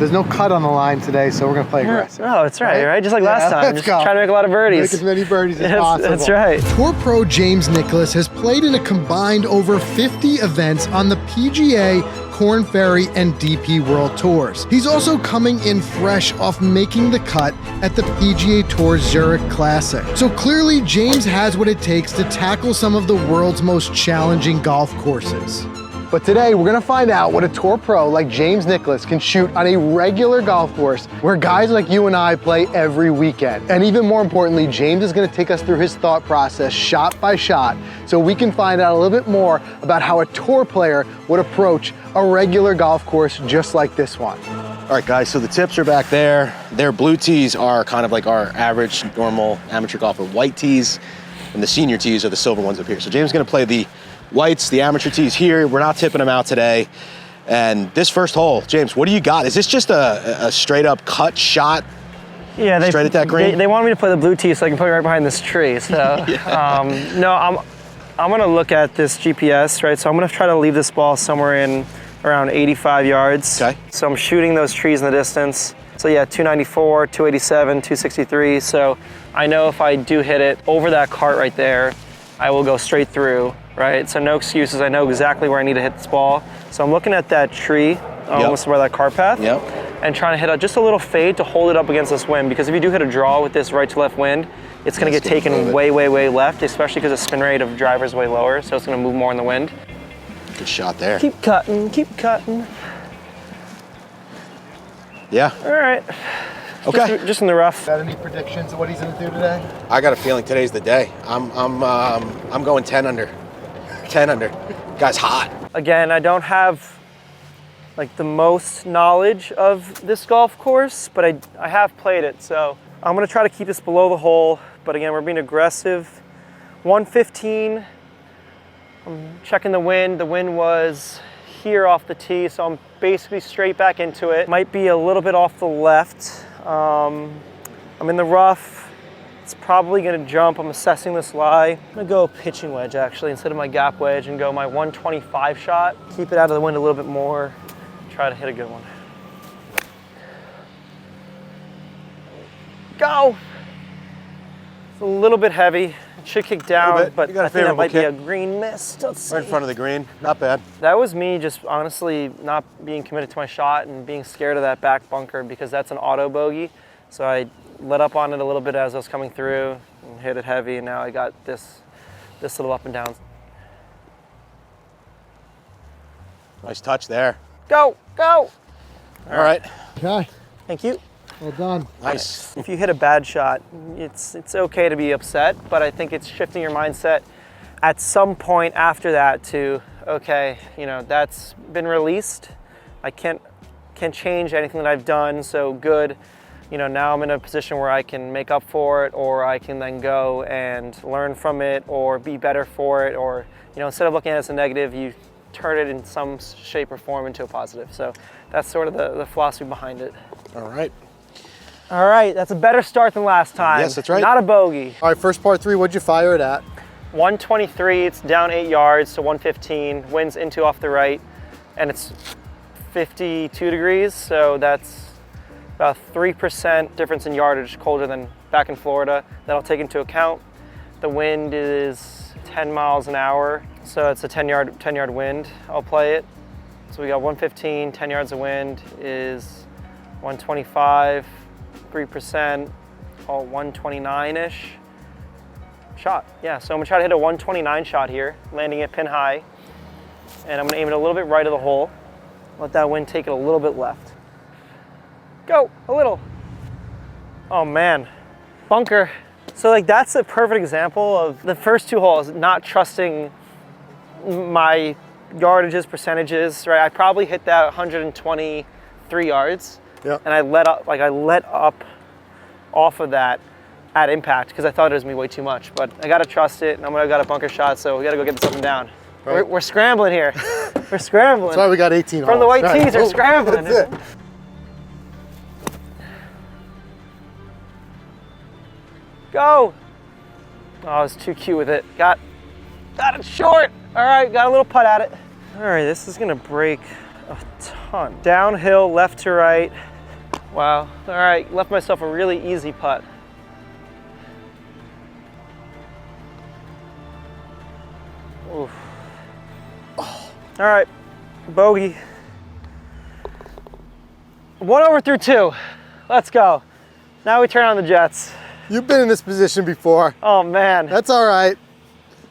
There's no cut on the line today, so we're gonna play aggressive. Oh, that's right? Just like last time. Just go. trying to make a lot of birdies. Make as many birdies as possible. That's right. Tour pro James Nicklaus has played in a combined over 50 events on the PGA, Korn Ferry, and DP World Tours. He's also coming in fresh off making the cut at the PGA Tour Zurich Classic. So clearly, James has what it takes to tackle some of the world's most challenging golf courses. But today, we're gonna find out what a tour pro like James Nicklaus can shoot on a regular golf course where guys like you and I play every weekend. And even more importantly, James is gonna take us through his thought process shot by shot so we can find out a little bit more about how a tour player would approach a regular golf course just like this one. All right, guys, so the tips are back there. Their blue tees are kind of like our average, normal amateur golfer white tees, and the senior tees are the silver ones up here. So James is gonna play the whites, the amateur tees here. We're not tipping them out today. And this first hole, James, what do you got? Is this just a straight up cut shot? Yeah, straight at that green? They want me to play the blue tee so I can put it right behind this tree. So, no, I'm gonna look at this GPS, right? So I'm gonna try to leave this ball somewhere in around 85 yards. Okay. So I'm shooting those trees in the distance. So yeah, 294, 287, 263. So I know if I do hit it over that cart right there, I will go straight through, right? So no excuses. I know exactly where I need to hit this ball. So I'm looking at that tree, almost by that cart path, and trying to hit just a little fade to hold it up against this wind. Because if you do hit a draw with this right to left wind, it's gonna get taken way, way, way left, especially because the spin rate of driver is way lower, so it's gonna move more in the wind. Good shot there. Keep cutting, keep cutting. Yeah. All right. Okay. Just in the rough. Got any predictions of what he's gonna do today? I got a feeling today's the day. I'm going 10 under. 10 under. Guy's hot. Again, I don't have like the most knowledge of this golf course, but I have played it, so I'm gonna try to keep this below the hole. But again, we're being aggressive. 115. I'm checking the wind. The wind was here off the tee, so I'm basically straight back into it. Might be a little bit off the left. I'm in the rough. It's probably gonna jump. I'm assessing this lie. I'm gonna go pitching wedge actually instead of my gap wedge and go my 125 shot. Keep it out of the wind a little bit more. Try to hit a good one. Go! It's a little bit heavy. It should kick down, but I think that might be a green miss. Let's see. Right in front of the green. Not bad. That was me just honestly not being committed to my shot and being scared of that back bunker because that's an auto bogey. So I let up on it a little bit as I was coming through and hit it heavy, and now I got this little up and down. Nice touch there. Go, go! All right. Okay, Thank you. well done. Nice. If you hit a bad shot, it's okay to be upset, but I think it's shifting your mindset at some point after that to, okay, you know, that's been released. I can't change anything that I've done, so good. You know, now I'm in a position where I can make up for it, or I can then go and learn from it or be better for it, or, you know, instead of looking at it as a negative, you turn it in some shape or form into a positive. So that's sort of the philosophy behind it. All right. All right, that's a better start than last time. Yes, that's right. Not a bogey. All right, first par three, what'd you fire it at? 123, it's down 8 yards to 115, winds into off the right, and it's 52 degrees, so that's about 3% difference in yardage colder than back in Florida. That'll take into account. The wind is 10 miles an hour, so it's a 10 yard wind. I'll play it. So we got 115, 10 yards of wind is 125, 3%, all 129-ish shot. Yeah, so I'm gonna try to hit a 129 shot here, landing it pin high, and I'm gonna aim it a little bit right of the hole. Let that wind take it a little bit left. Go, a little. Oh man, bunker. So like that's a perfect example of the first 2 holes, not trusting my yardages, percentages, right? I probably hit that 123 yards. Yeah. And I let up off of that at impact because I thought it was gonna be way too much, but I gotta trust it, and I got a bunker shot, so we gotta go get this up and down. Right. We're scrambling here. We're scrambling. That's why we got 18 From the white holes. tees, we're scrambling. That's it. Go! Oh, I was too cute with it. Got it short. All right, got a little putt at it. All right, this is gonna break a ton. Downhill, left to right, Wow. All right, left myself a really easy putt. Oof. All right, bogey. 1 over through 2. Let's go. Now we turn on the jets. You've been in this position before. Oh man. That's all right.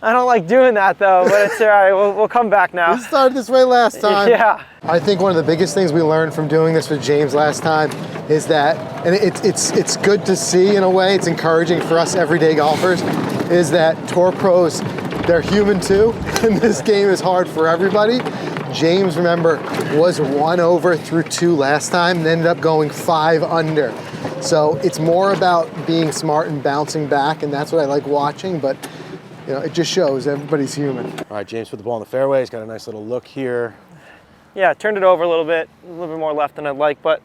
I don't like doing that though, but it's all right. We'll come back now. We started this way last time. Yeah. I think one of the biggest things we learned from doing this with James last time is that, and it's good to see in a way, it's encouraging for us everyday golfers, is that tour pros, they're human too, and this game is hard for everybody. James, remember, was 1 over through 2 last time and ended up going 5 under. So it's more about being smart and bouncing back, and that's what I like watching, but you know, it just shows everybody's human. All right, James put the ball in the fairway. He's got a nice little look here. Yeah, turned it over a little bit more left than I'd like, but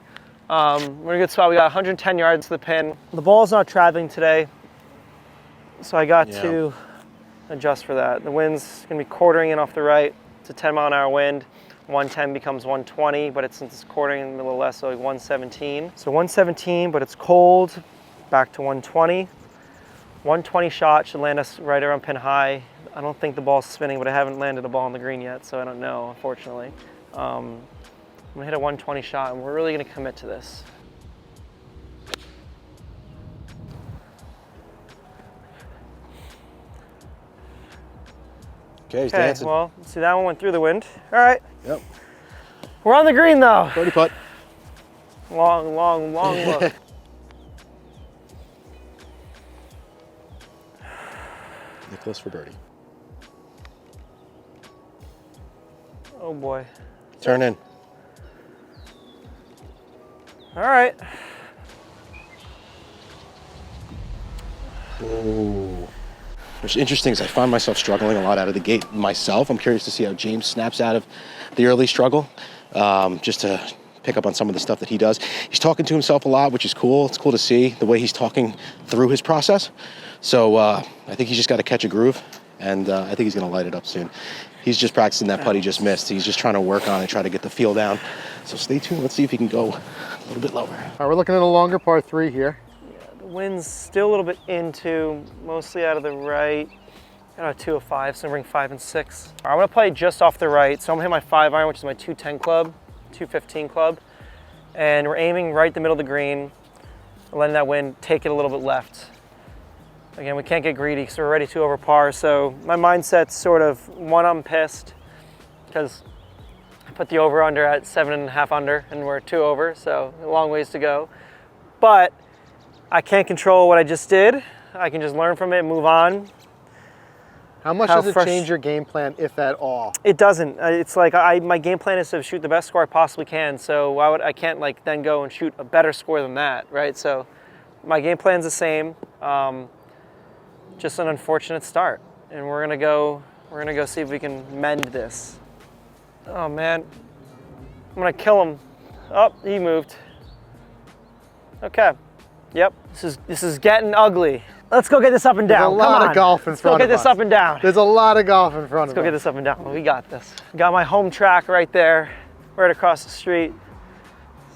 we're in a good spot. We got 110 yards to the pin. The ball's not traveling today, so I got to adjust for that. The wind's gonna be quartering in off the right. It's a 10-mile-an-hour wind. 110 becomes 120, but since it's quartering a little less, so like 117. So 117, but it's cold, back to 120. 120 shot should land us right around pin high. I don't think the ball's spinning, but I haven't landed a ball on the green yet, so I don't know, unfortunately. I'm gonna hit a 120 shot, and we're really gonna commit to this. Okay, he's Okay, dancing. well, see that one went through the wind. All right. Yep. We're on the green though. Birdie putt. Long look. Nicholas for birdie. Oh boy. Turn in. All right. Ooh. What's interesting is I find myself struggling a lot out of the gate myself. I'm curious to see how James snaps out of the early struggle, just to pick up on some of the stuff that he does. He's talking to himself a lot, which is cool. It's cool to see the way he's talking through his process. So I think he's just got to catch a groove, and I think he's going to light it up soon. He's just practicing that putt he just missed. He's just trying to work on it, try to get the feel down. So stay tuned. Let's see if he can go a little bit lower. All right, we're looking at a longer par 3 here. The wind's still a little bit into, mostly out of the right. Got a 2 of 5, so I'm gonna bring 5 and 6. All right, I'm gonna play just off the right. So I'm gonna hit my 5 iron, which is my 210 club, 215 club. And we're aiming right the middle of the green, letting that wind take it a little bit left. Again, we can't get greedy because we're already 2 over par. So my mindset's sort of, one, I'm pissed because I put the over under at 7.5 under and we're 2 over, so a long ways to go. But I can't control what I just did. I can just learn from it and move on. How much does it change your game plan, if at all? It doesn't. It's like my game plan is to shoot the best score I possibly can. So why would I can't like then go and shoot a better score than that, right? So my game plan's the same. Just an unfortunate start, and we're gonna go see if we can mend this. Oh man, I'm gonna kill him. Oh, he moved. Okay. Yep. This is getting ugly. Let's go get this up and down. There's a lot of golf in front of us. Let's go get this up and down. There's a lot of golf in front of us. Let's go get this up and down. We got this. Got my home track right there, right across the street.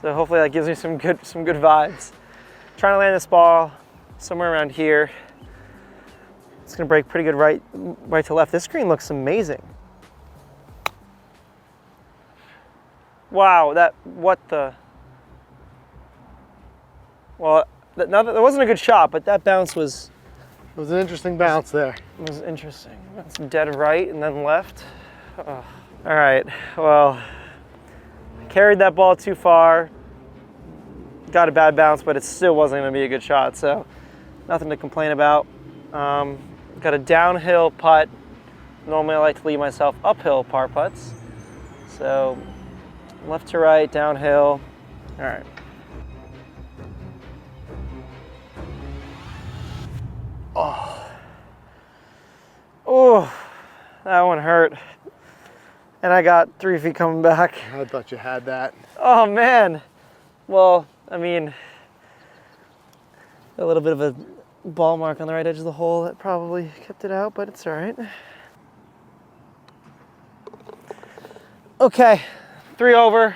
So hopefully that gives me some good vibes. Trying to land this ball somewhere around here. It's gonna break pretty good right to left. This green looks amazing. Wow, what the? Well, that wasn't a good shot, but that bounce was. It was an interesting bounce there. It was interesting. That's dead right and then left. Oh. All right, well, I carried that ball too far. Got a bad bounce, but it still wasn't gonna be a good shot, so nothing to complain about. Got a downhill putt. Normally I like to leave myself uphill par putts. So left to right, downhill. All right. Oh, that one hurt. And I got 3 feet coming back. I thought you had that. Oh man. Well, I mean, a little bit of a ball mark on the right edge of the hole that probably kept it out, but it's all right. Okay, 3 over.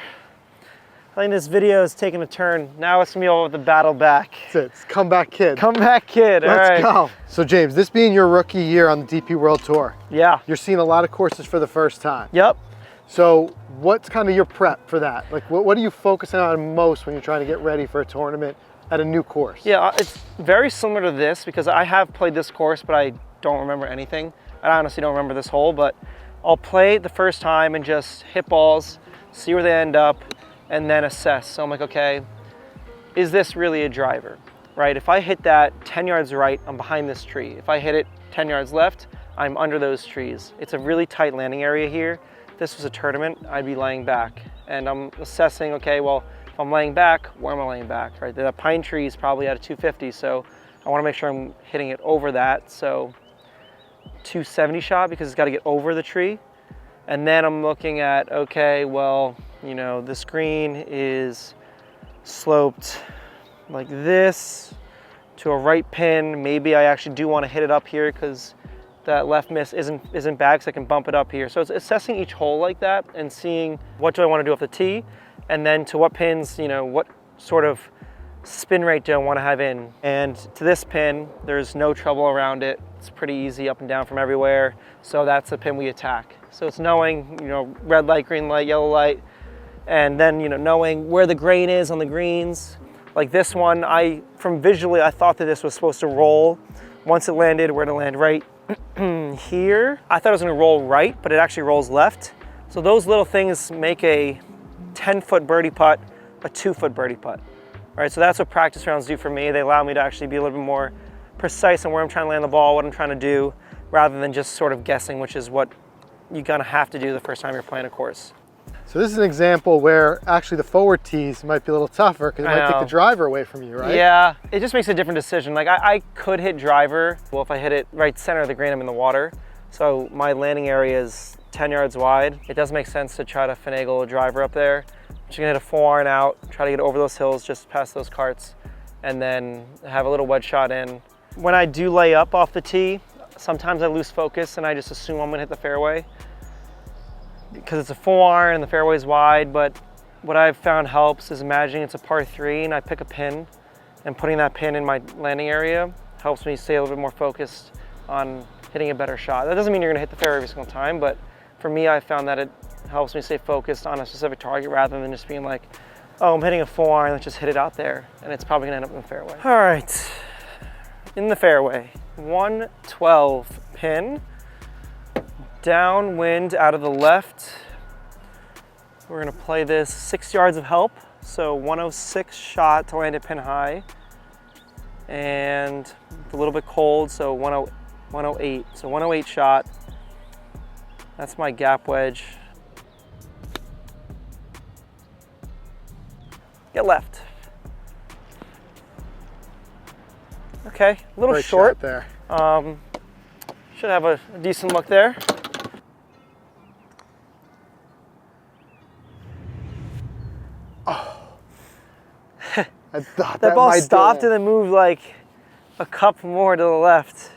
I think this video is taking a turn. Now it's gonna be all with the battle back. That's it. It's comeback kid. Comeback kid. All Let's right. go. So James, this being your rookie year on the DP World Tour, Yeah. you're seeing a lot of courses for the first time. Yep. So what's kind of your prep for that? Like what are you focusing on most when you're trying to get ready for a tournament at a new course? Yeah, it's very similar to this because I have played this course, but I don't remember anything. I honestly don't remember this hole, but I'll play it the first time and just hit balls, see where they end up, and then assess. So I'm like, okay, is this really a driver, right? If I hit that 10 yards right, I'm behind this tree. If I hit it 10 yards left, I'm under those trees. It's a really tight landing area here. If this was a tournament, I'd be laying back. And I'm assessing, okay, well, if I'm laying back, where am I laying back, right? The pine tree is probably at a 250, so I wanna make sure I'm hitting it over that. So 270 shot because it's gotta get over the tree. And then I'm looking at, okay, well, you know, the screen is sloped like this to a right pin. Maybe I actually do want to hit it up here because that left miss isn't bad, because I can bump it up here. So it's assessing each hole like that and seeing what do I want to do off the tee, and then to what pins, you know, what sort of spin rate do I want to have in. And to this pin, there's no trouble around it. It's pretty easy up and down from everywhere. So that's the pin we attack. So it's knowing, you know, red light, green light, yellow light, and then, you know, knowing where the grain is on the greens. Like this one, from visually, I thought that this was supposed to roll. Once it landed, where to land right here. I thought it was gonna roll right, but it actually rolls left. So those little things make a 10-foot birdie putt a 2-foot birdie putt. All right, so that's what practice rounds do for me. They allow me to actually be a little bit more precise on where I'm trying to land the ball, what I'm trying to do, rather than just sort of guessing, which is what you're gonna have to do the first time you're playing a course. So this is an example where actually the forward tees might be a little tougher because it might take the driver away from you, right? Yeah, it just makes a different decision. Like I could hit driver. Well, if I hit it right center of the green, I'm in the water. So my landing area is 10 yards wide. It does make sense to try to finagle a driver up there. But you're gonna hit a 4-iron out, try to get over those hills, just past those carts, and then have a little wedge shot in. When I do lay up off the tee, sometimes I lose focus and I just assume I'm gonna hit the fairway because it's a 4-iron and the fairway's wide. But what I've found helps is imagining it's a par 3 and I pick a pin, and putting that pin in my landing area helps me stay a little bit more focused on hitting a better shot. That doesn't mean you're gonna hit the fairway every single time, but for me, I found that it helps me stay focused on a specific target rather than just being like, oh, I'm hitting a 4-iron, let's just hit it out there, and it's probably gonna end up in the fairway. All right, in the fairway, 112 pin, downwind out of the left. We're gonna play this 6 yards of help, so 106 shot to land it pin high, and a little bit cold, so 108, so 108 shot. That's my gap wedge. Get left. Okay, a little Great short shot there. Should have a decent look there. I thought That ball might stopped do it. and then moved like a cup more to the left.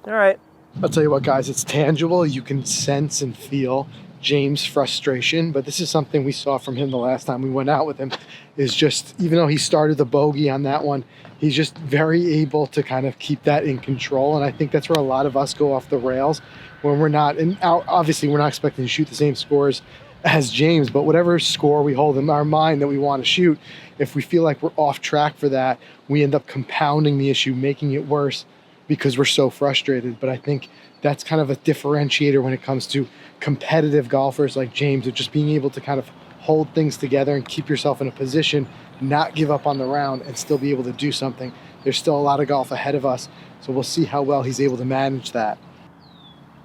All right. I'll tell you what, guys, it's tangible. You can sense and feel James' frustration, but this is something we saw from him the last time we went out with him, is just, even though he started the bogey on that one, he's just very able to kind of keep that in control. And I think that's where a lot of us go off the rails when we're not, and obviously we're not expecting to shoot the same scores as James, but whatever score we hold in our mind that we want to shoot, if we feel like we're off track for that, we end up compounding the issue, making it worse because we're so frustrated. But I think that's kind of a differentiator when it comes to competitive golfers like James, of just being able to kind of hold things together and keep yourself in a position, not give up on the round, and still be able to do something. There's still a lot of golf ahead of us, so we'll see how well he's able to manage that.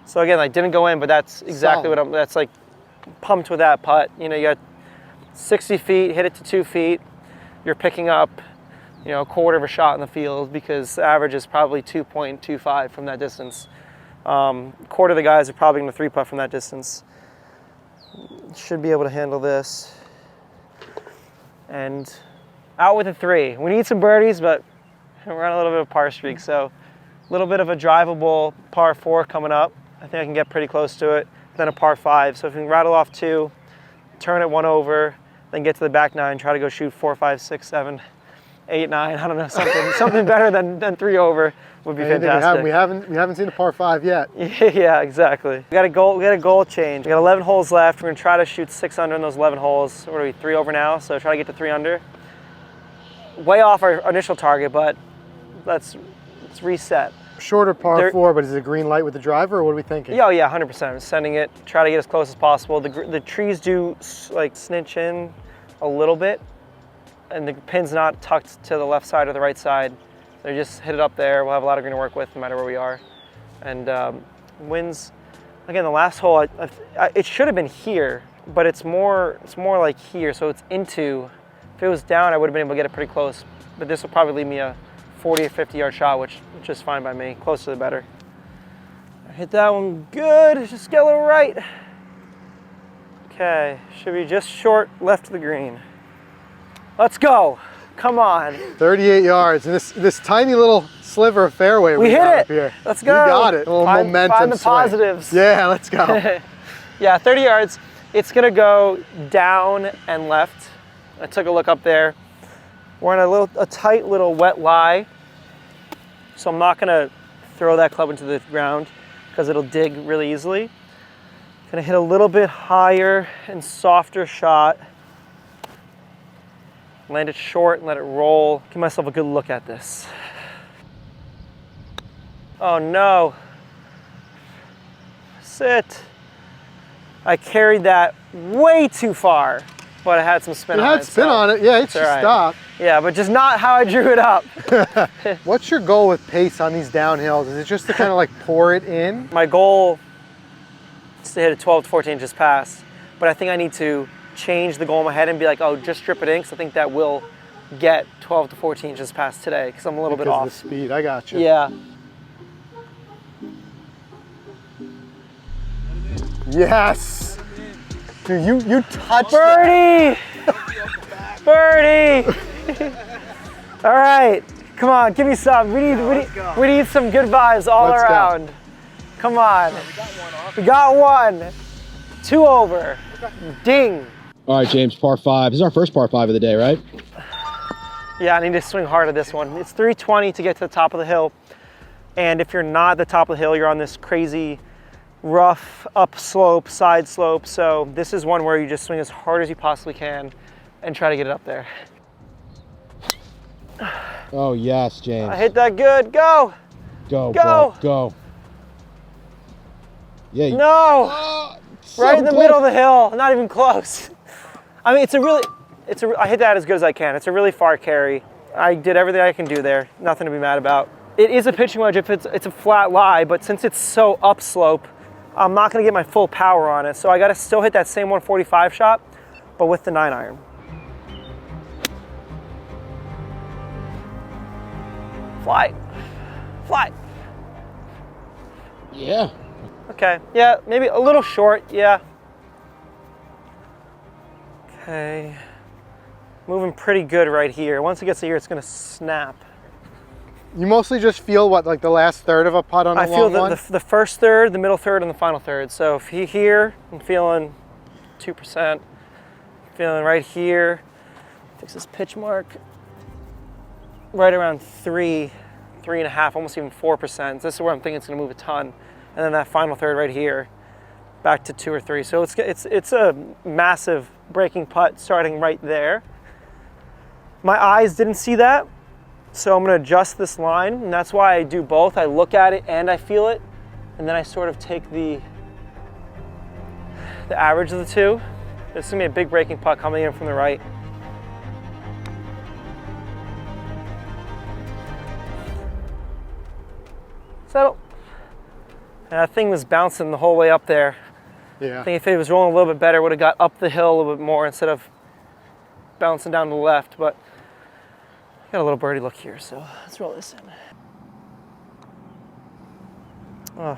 So again, I didn't go in, but that's exactly what that's like, pumped with that putt. You know, you got 60 feet, hit it to 2 feet, you're picking up, you know, a quarter of a shot in the field because the average is probably 2.25 from that distance. Quarter of the guys are probably going to 3-putt from that distance. Should be able to handle this. And out with a 3. We need some birdies, but we're on a little bit of a par streak, so a little bit of a drivable par 4 coming up. I think I can get pretty close to it. Then a par 5. So if we can rattle off 2, turn it 1 over, then get to the back 9, try to go shoot 4, 5, 6, 7, 8, 9. I don't know, something better than 3 over would be fantastic. We haven't seen a par 5 yet. Yeah, exactly. We got a goal change. We got 11 holes left. We're gonna try to shoot 6 under in those 11 holes. What are we, 3 over now? So try to get to 3 under. Way off our initial target, but let's reset. Shorter par 4, but is it a green light with the driver, or what are we thinking? Yeah, oh yeah, 100%. I'm sending it. Try to get as close as possible. The trees do like snitch in a little bit, and the pin's not tucked to the left side or the right side. So just hit it up there. We'll have a lot of green to work with no matter where we are. And winds, again, the last hole, it should have been here, but it's more like here. So it's into, if it was down, I would have been able to get it pretty close. But this will probably leave me a 40 or 50 yard shot, which is fine by me. Closer the better. I hit that one good. Just get a little right. Okay, should be just short left of the green. Let's go. Come on. 38 yards, and this tiny little sliver of fairway we hit got it. up here. Let's go. You got it. A little momentum find the swing. positives. Yeah, let's go. Yeah, 30 yards. It's gonna go down and left. I took a look up there. We're in a tight little wet lie, so I'm not gonna throw that club into the ground because it'll dig really easily. Gonna hit a little bit higher and softer shot. Land it short and let it roll. Give myself a good look at this. Oh no. Sit. I carried that way too far, but I had some spin on it. It had spin on it, yeah, it should stop. Yeah, but just not how I drew it up. What's your goal with pace on these downhills? Is it just to kind of like pour it in? My goal is to hit a 12 to 14 inches pass, but I think I need to change the goal in my head and be like, oh, just strip it in, because I think that will get 12 to 14 inches past today, because I'm a little bit off. Because of the speed, I got you. Yeah. Yes! Dude, you touched Birdie! Birdie! All right, come on, give me some. We need some good vibes all around. Come on. We got one. 2 over. Ding. All right, James, par 5. This is our first par 5 of the day, right? Yeah, I need to swing hard at this one. It's 320 to get to the top of the hill. And if you're not at the top of the hill, you're on this crazy rough up slope, side slope. So this is one where you just swing as hard as you possibly can and try to get it up there. Oh, yes, James. I hit that good. Go. Go, go, ball, go. Yeah. No. Right in the middle of the hill. Not even close. I mean, I hit that as good as I can. It's a really far carry. I did everything I can do there. Nothing to be mad about. It is a pitching wedge if it's a flat lie, but since it's so upslope, I'm not gonna get my full power on it. So I gotta still hit that same 145 shot, but with the 9-iron. Fly. Fly. Yeah. Okay, yeah, maybe a little short, yeah. Okay. Moving pretty good right here. Once it gets to here, it's gonna snap. You mostly just feel what, like the last third of a putt on a long one? I feel the first third, the middle third, and the final third. So if here, I'm feeling 2%. Feeling right here. Fix this pitch mark. Right around 3.5, almost even 4%. This is where I'm thinking it's gonna move a ton. And then that final third right here, back to 2 or 3. So it's a massive breaking putt starting right there. My eyes didn't see that, so I'm gonna adjust this line, and that's why I do both. I look at it and I feel it, and then I sort of take the average of the two. This is gonna be a big breaking putt coming in from the right. Settle. And that thing was bouncing the whole way up there. Yeah. I think if it was rolling a little bit better, it would have got up the hill a little bit more instead of bouncing down to the left. But I got a little birdie look here, so let's roll this in. Oh.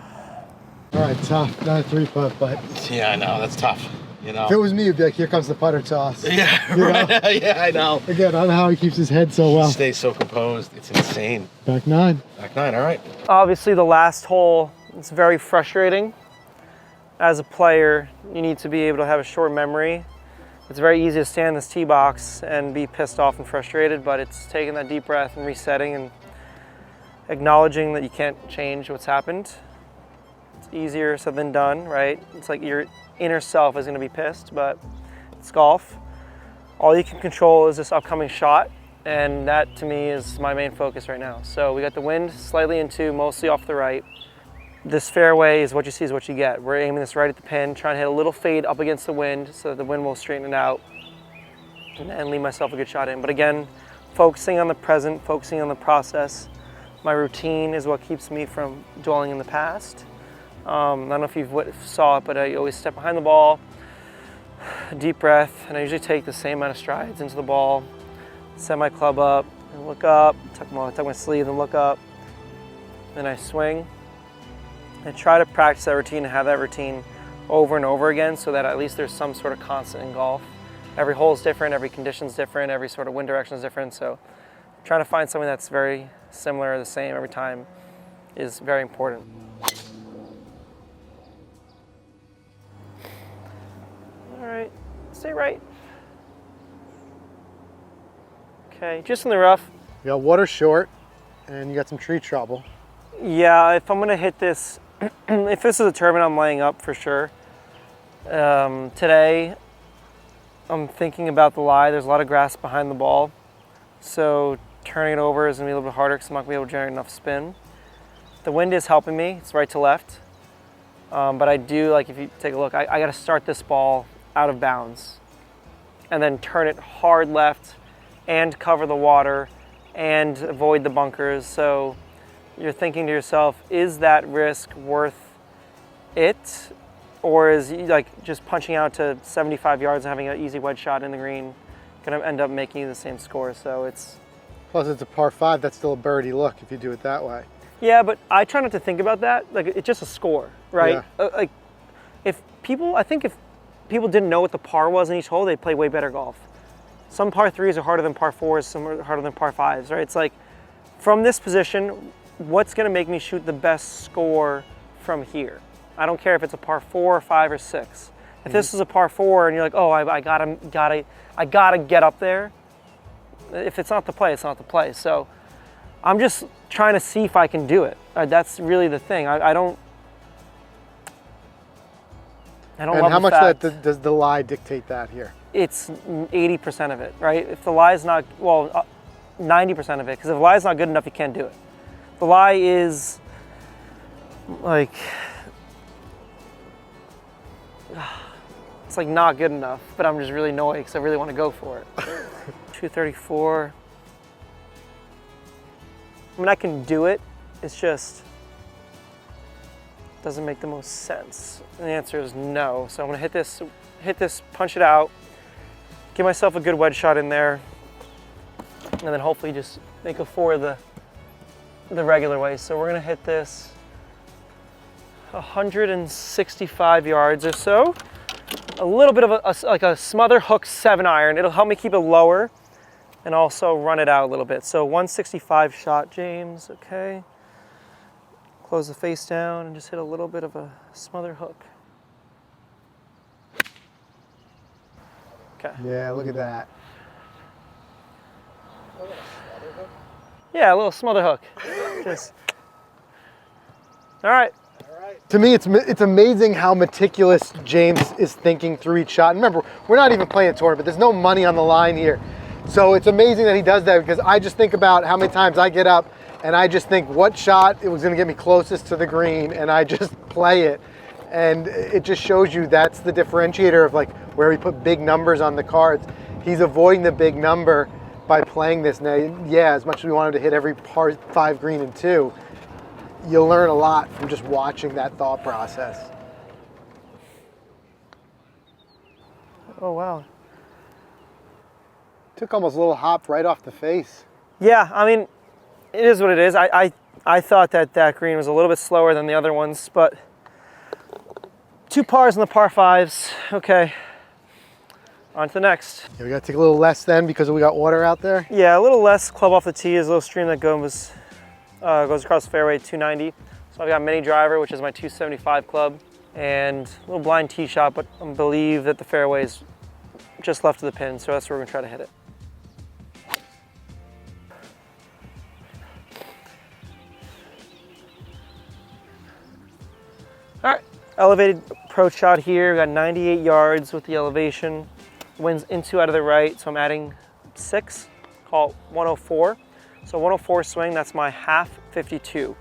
All right, tough. Not a 3-putt, but Yeah, I know, that's tough. You know. if it was me, it'd be like, here comes the putter toss. Yeah, You right. know? Yeah, I know. Again, I don't know how he keeps his head so well. Stays so composed. It's insane. Back 9. Back 9, all right. Obviously, the last hole is very frustrating. As a player, you need to be able to have a short memory It's very easy to stand in this tee box and be pissed off and frustrated, but it's taking that deep breath and resetting and acknowledging that you can't change what's happened. It's easier said than done, right? It's like your inner self is gonna be pissed, but it's golf. All you can control is this upcoming shot, and that to me is my main focus right now. So we got the wind slightly into, mostly off the right. This fairway is what you see is what you get. We're aiming this right at the pin, trying to hit a little fade up against the wind so that the wind will straighten it out and leave myself a good shot in. But again, focusing on the present, focusing on the process. My routine is what keeps me from dwelling in the past. I don't know if you saw it, but I always step behind the ball, deep breath, and I usually take the same amount of strides into the ball, set my club up, and look up, tuck my sleeve and look up, then I swing. I try to practice that routine and have that routine over and over again so that at least there's some sort of constant in golf. Every hole is different, every condition is different, every sort of wind direction is different, so trying to find something that's very similar or the same every time is very important. All right, stay right. Okay, just in the rough. You got water short and you got some tree trouble. Yeah, if I'm gonna hit this, if this is a tournament, I'm laying up for sure. Today, I'm thinking about the lie. There's a lot of grass behind the ball, so turning it over is gonna be a little bit harder because I'm not gonna be able to generate enough spin. The wind is helping me, it's right to left. But I do, like if you take a look, I gotta start this ball out of bounds and then turn it hard left and cover the water and avoid the bunkers. So you're thinking to yourself, is that risk worth it? Or is like just punching out to 75 yards and having an easy wedge shot in the green gonna end up making you the same score? So it's... Plus it's a par 5, that's still a birdie look if you do it that way. Yeah, but I try not to think about that. Like, it's just a score, right? Yeah. Like, I think if people didn't know what the par was in each hole, they'd play way better golf. Some par 3s are harder than par 4s, some are harder than par 5s, right? It's like, from this position, what's gonna make me shoot the best score from here? I don't care if it's a par 4, 5, or 6. If this is a par 4 and you're like, oh, I gotta get up there. If it's not the play, it's not the play. So I'm just trying to see if I can do it. That's really the thing. I don't And love how the much fact does the lie dictate that here? it's 80% of it, right? If the lie is not, well, 90% of it, because if the lie is not good enough, you can't do it. The lie is like, it's like not good enough, but I'm just really annoyed because I really want to go for it. 234. I mean, I can do it. It's just doesn't make the most sense. And the answer is no. So I'm gonna hit this, punch it out, give myself a good wedge shot in there, and then hopefully just make a 4 the regular way. So we're gonna hit this 165 yards or so. A little bit of like a smother hook 7-iron. It'll help me keep it lower and also run it out a little bit. So 165 shot, James, okay. Close the face down and just hit a little bit of a smother hook. Okay. Yeah, look at that. Yeah, a little smother hook. Just. All right. To me, it's amazing how meticulous James is thinking through each shot. And remember, we're not even playing a tournament. There's no money on the line here. So it's amazing that he does that, because I just think about how many times I get up and I just think what shot it was going to get me closest to the green, and I just play it. And it just shows you that's the differentiator of like where we put big numbers on the cards. He's avoiding the big number by playing this. Now, yeah, as much as we wanted to hit every par 5 green and 2, you'll learn a lot from just watching that thought process. Oh, wow. Took almost a little hop right off the face. Yeah, I mean, it is what it is. I thought that green was a little bit slower than the other ones, but 2 pars in the par 5s. Okay, on to the next. Yeah, we got to take a little less then because we got water out there. Yeah, a little less club off the tee. Is a little stream that goes across the fairway, 290. So I've got mini driver, which is my 275 club, and a little blind tee shot, but I believe that the fairway is just left of the pin, so that's where we're gonna try to hit it. All right, elevated approach shot here. We got 98 yards with the elevation. Wind's into out of the right, so I'm adding 6, call it 104. So 104 swing, that's my half 52.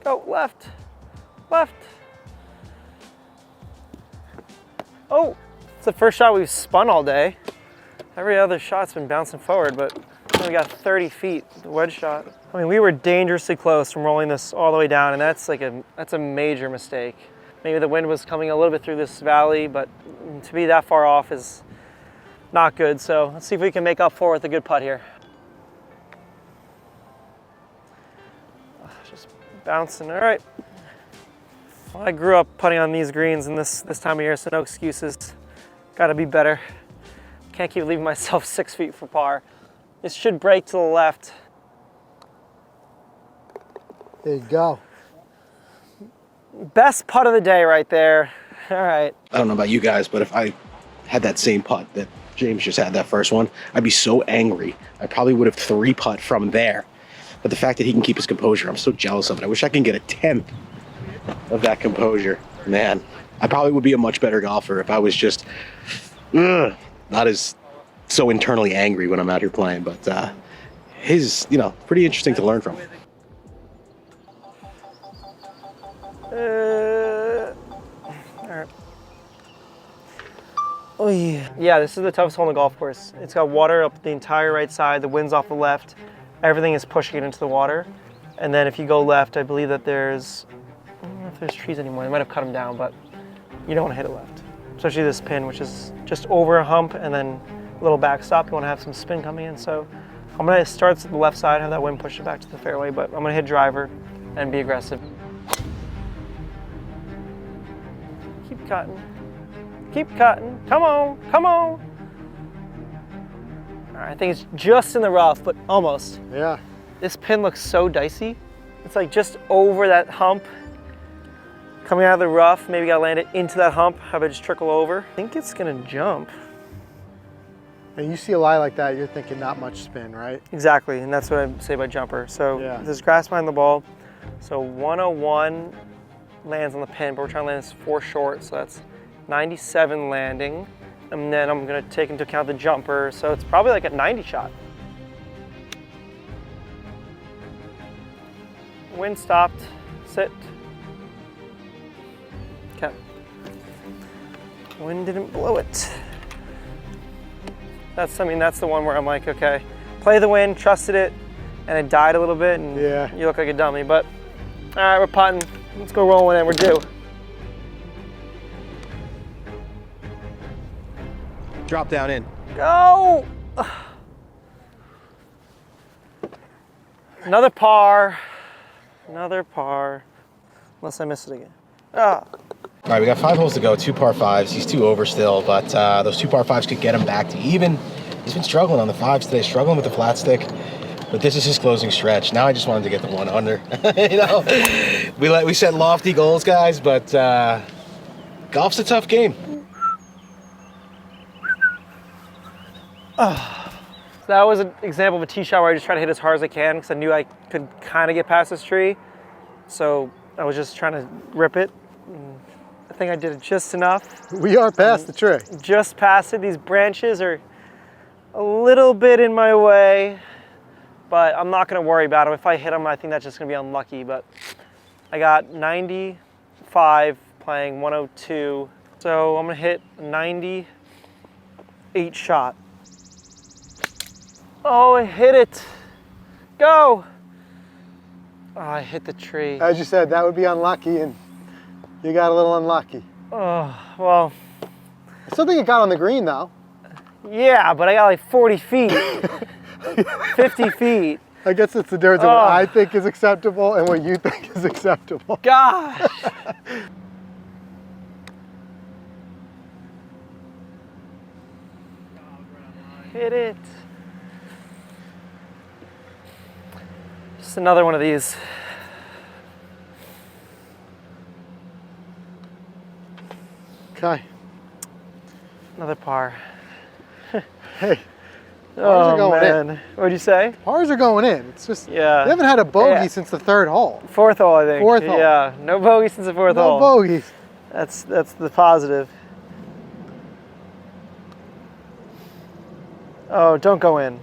Go left, left. Oh, it's the first shot we've spun all day. Every other shot's been bouncing forward, but we got 30 feet, the wedge shot. I mean, we were dangerously close from rolling this all the way down, and that's a major mistake. Maybe the wind was coming a little bit through this valley, but to be that far off is not good. So let's see if we can make up for it with a good putt here. Just bouncing, all right. Well, I grew up putting on these greens in this time of year, so no excuses. Gotta be better. Can't keep leaving myself 6 feet from par. This should break to the left. There you go. Best putt of the day right there. All right. I don't know about you guys, but if I had that same putt that James just had, that first one, I'd be so angry. I probably would have 3-putt from there. But the fact that he can keep his composure, I'm so jealous of it. I wish I can get a 10th of that composure. Man, I probably would be a much better golfer if I was just not as so internally angry when I'm out here playing. But he's, pretty interesting to learn from. All right. Oh yeah. Yeah, this is the toughest hole on the golf course. It's got water up the entire right side. The wind's off the left. Everything is pushing it into the water. And then if you go left, I believe that I don't know if there's trees anymore. They might have cut them down, but you don't want to hit it left. Especially this pin, which is just over a hump and then a little backstop. You want to have some spin coming in. So I'm going to start to the left side, have that wind push it back to the fairway, but I'm going to hit driver and be aggressive. Keep cutting. Keep cutting. Come on. Come on. All right, I think it's just in the rough, but almost. Yeah. This pin looks so dicey. It's like just over that hump. Coming out of the rough, maybe gotta land it into that hump, have it just trickle over. I think it's gonna jump. And you see a lie like that, you're thinking not much spin, right? Exactly, and that's what I say by jumper. So yeah. There's grass behind the ball. So 101 lands on the pin, but we're trying to land this 4 short, so that's 97 landing. And then I'm gonna take into account the jumper, so it's probably like a 90 shot. Wind stopped, sit. Okay. Wind didn't blow it. That's the one where I'm like, okay, play the wind, trusted it, and it died a little bit, and yeah. You look like a dummy, but all right, we're putting. Let's go rolling in, we're due. Drop down in. Go! Another par. Another par. Unless I miss it again. Ah. All right, we got 5 holes to go, 2 par 5s. He's 2 over still, but those 2 par 5s could get him back to even. He's been struggling on the 5s today, struggling with the flat stick, but this is his closing stretch. Now I just wanted to get the 1 under. We set lofty goals, guys, but golf's a tough game. That was an example of a tee shot where I just tried to hit as hard as I can because I knew I could kind of get past this tree. So I was just trying to rip it. I think I did it just enough. We are past the tree. Just past it. These branches are a little bit in my way, but I'm not going to worry about them. If I hit them, I think that's just going to be unlucky. But I got 95 playing 102. So I'm going to hit a 98 shot. Oh, I hit it. Go. Oh, I hit the tree. As you said, that would be unlucky, and you got a little unlucky. Oh, well. I still think it got on the green, though. Yeah, but I got like 40 feet, 50 feet. I guess it's the difference of what I think is acceptable and what you think is acceptable. Gosh. Hit it. Just another one of these. Okay. Another par. Hey, pars are going in. What'd you say? Pars are going in. It's just, Yeah. we haven't had a bogey Yeah. since the 3rd hole. 4th hole, I think. 4th hole. Yeah, no bogey since the 4th hole. No bogeys. That's the positive. Oh, don't go in.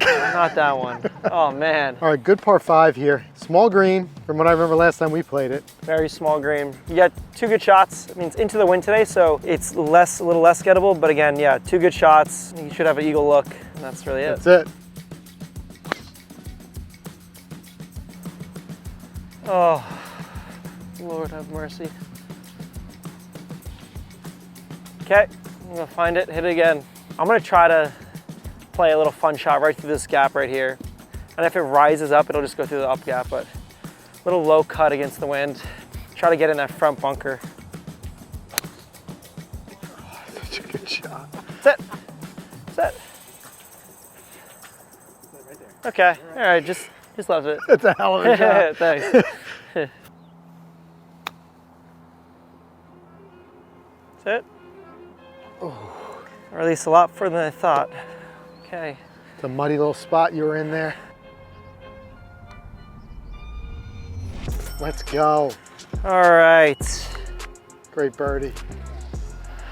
Not that one. Oh, man. All right, good par 5 here. Small green from what I remember last time we played it. Very small green. You got 2 good shots. I mean, it's into the wind today, so it's a little less gettable. But again, yeah, 2 good shots. You should have an eagle look, and that's really it. That's it. Oh, Lord have mercy. Okay, I'm gonna find it, hit it again. I'm gonna try to play a little fun shot right through this gap right here. And if it rises up, it'll just go through the up gap, but a little low cut against the wind. Try to get in that front bunker. Oh, such a good shot. That's it. That's it. Okay, all right, just left it. That's a hell of a shot. Thanks. That's it. Oh, or at least a lot further than I thought. Okay. It's a muddy little spot you were in there. Let's go. All right. Great birdie.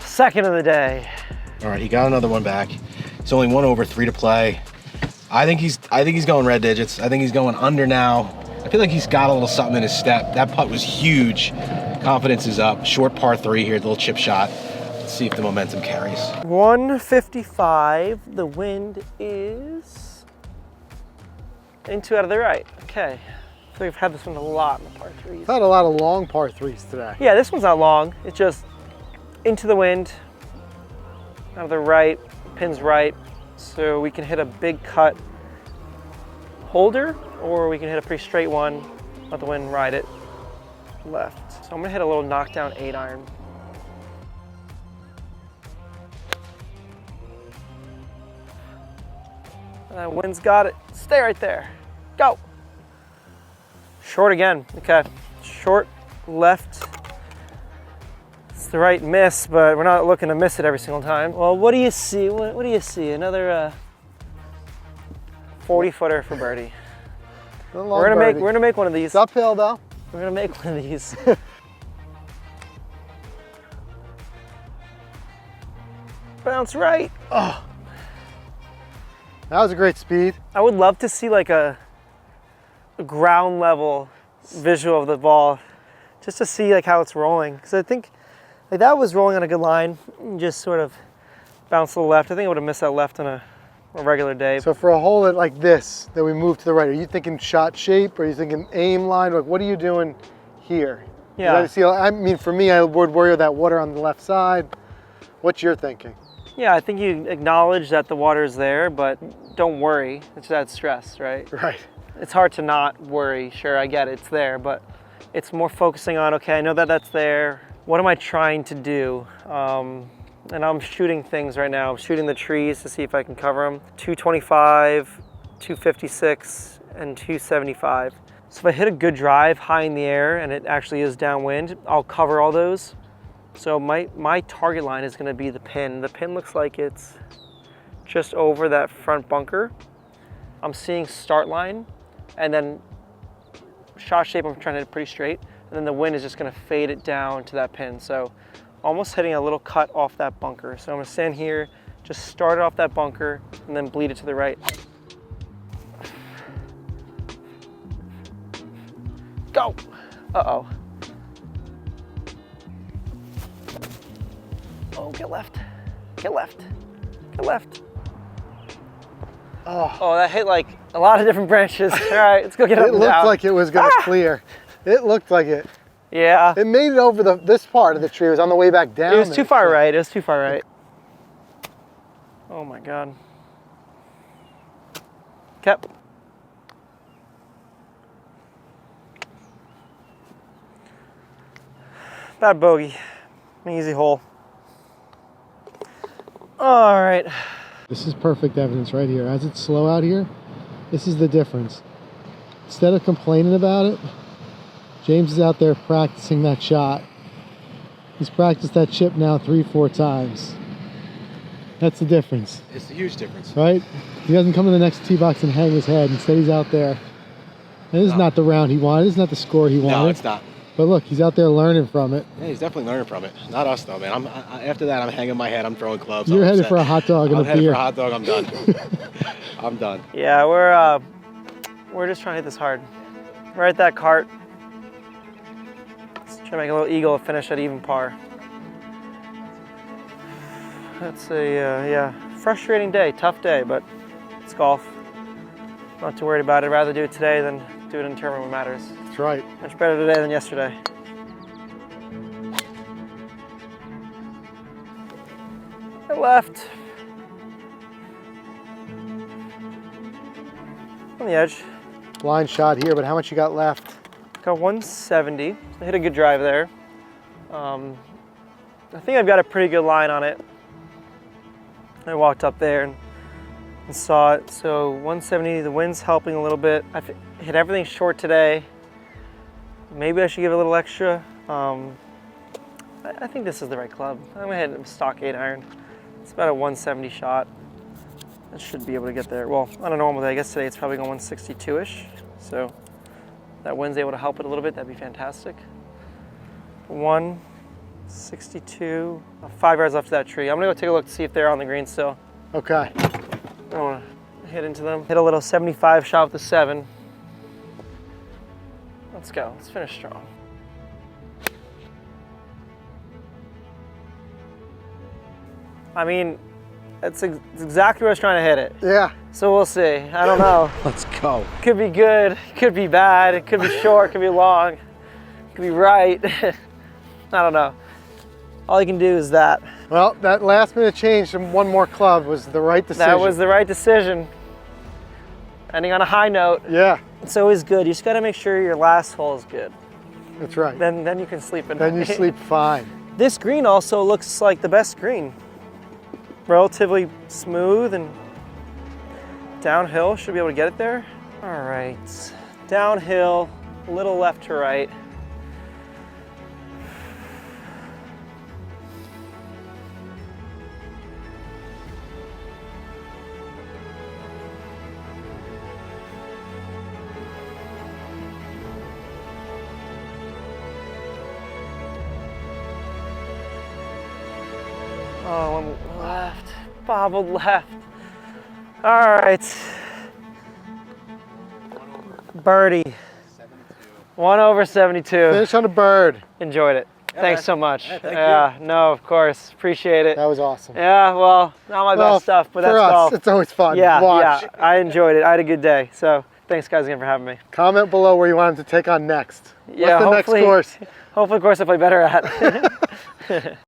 Second of the day. All right, he got another one back. It's only 1 over, 3 to play. I think he's going red digits. I think he's going under now. I feel like he's got a little something in his step. That putt was huge. Confidence is up. Short par 3 here, the little chip shot. Let's see if the momentum carries. 155. The wind is into out of the right. Okay. So we've had this one a lot in the par 3s. We've had a lot of long par 3s today. Yeah, this one's not long. It's just into the wind, out of the right, pin's right. So we can hit a big cut holder, or we can hit a pretty straight one, let the wind ride it left. So I'm gonna hit a little knockdown 8-iron. That wind's got it. Stay right there. Go. Short again. Okay. Short left. It's the right miss, but we're not looking to miss it every single time. Well, what do you see? What do you see? Another 40-footer for birdie. We're gonna make one of these. It's uphill though. We're gonna make one of these. Bounce right. Oh. That was a great speed. I would love to see like a ground level visual of the ball, just to see like how it's rolling. Because I think like that was rolling on a good line, and just sort of bounced to the left. I think I would have missed that left on a regular day. So for a hole like this that we move to the right, are you thinking shot shape? Or are you thinking aim line? Like what are you doing here? Yeah. I mean, for me, I would worry about that water on the left side. What's your thinking? Yeah, I think you acknowledge that the water's there, but don't worry. It's that stress, right? Right. It's hard to not worry. Sure, I get it, it's there, but it's more focusing on, okay, I know that that's there. What am I trying to do? And I'm shooting things right now. I'm shooting the trees to see if I can cover them. 225, 256, and 275. So if I hit a good drive high in the air and it actually is downwind, I'll cover all those. So my target line is gonna be the pin. The pin looks like it's just over that front bunker. I'm seeing start line, and then shot shape, I'm trying to hit it pretty straight, and then the wind is just gonna fade it down to that pin. So almost hitting a little cut off that bunker. So I'm gonna stand here, just start it off that bunker, and then bleed it to the right. Go! Uh-oh. Oh, get left. Get left. Get left. Oh, that hit like a lot of different branches. All right, let's go get up and down. It looked like it was gonna clear. It looked like it. Yeah. It made it over this part of the tree. It was on the way back down. It was too far right. It was too far right. Oh my God. Kept. Bad bogey. An easy hole. All right. This is perfect evidence right here. As it's slow out here, this is the difference. Instead of complaining about it, James is out there practicing that shot. He's practiced that chip now 3-4 times. That's the difference, It's a huge difference. right? He doesn't come to the next tee box and hang his head. Instead, he's out there. And this is not the round he wanted. This is not the score he wanted. No, it's not. But look, he's out there learning from it. Yeah, he's definitely learning from it. Not us though, man. After that, I'm hanging my head. I'm throwing clubs. You're I'm headed upset. for a hot dog and I'm a headed beer. for a hot dog. I'm done. I'm done. Yeah, we're just trying to hit this hard. Right at that cart. Let's try to make a little eagle finish at even par. That's a yeah, frustrating day, tough day, but it's golf. Not too worried about it. I'd rather do it today than do it in a tournament when it matters. That's right. Much better today than yesterday. I left. On the edge. Blind shot here, but how much you got left? Got 170. I hit a good drive there. I think I've got a pretty good line on it. I walked up there and saw it. So 170, the wind's helping a little bit. I hit everything short today. Maybe I should give it a little extra. I think this is the right club. I'm gonna hit a stock 8 iron. It's about a 170 shot. I should be able to get there. Well, on a normal day, I guess today it's probably going 162-ish. So that wind's able to help it a little bit. That'd be fantastic. 162, 5 yards left of that tree. I'm gonna go take a look to see if they're on the green still. Okay. I don't wanna hit into them. Hit a little 75 shot with the 7. Let's go, let's finish strong. I mean, it's exactly where I was trying to hit it. Yeah. So we'll see, I don't know. Let's go. Could be good, could be bad, it could be short, could be long, it could be right. I don't know. All you can do is that. Well, that last minute change from one more club was the right decision. That was the right decision. Ending on a high note. Yeah, It's always good. You just gotta make sure your last hole is good. that's right. Then you can sleep at Then you night. sleep fine. This green also looks like the best green. Relatively smooth and downhill. Should be able to get it there. All right, downhill, a little left to right. Oh, one left, bobbled left. All right. Birdie. 1 over 72. Finish on a bird. Enjoyed it. Thanks man. so much. Yeah, thank Yeah, no, of course. Appreciate it. That was awesome. Yeah, well, not my Well, best stuff, but for that's us, golf. it's always fun. Yeah, Watch. yeah, I enjoyed it. I had a good day. So thanks guys again for having me. Comment below where you want him to take on next. Yeah, What's the next hopefully- course? Hopefully, of course, I play better at.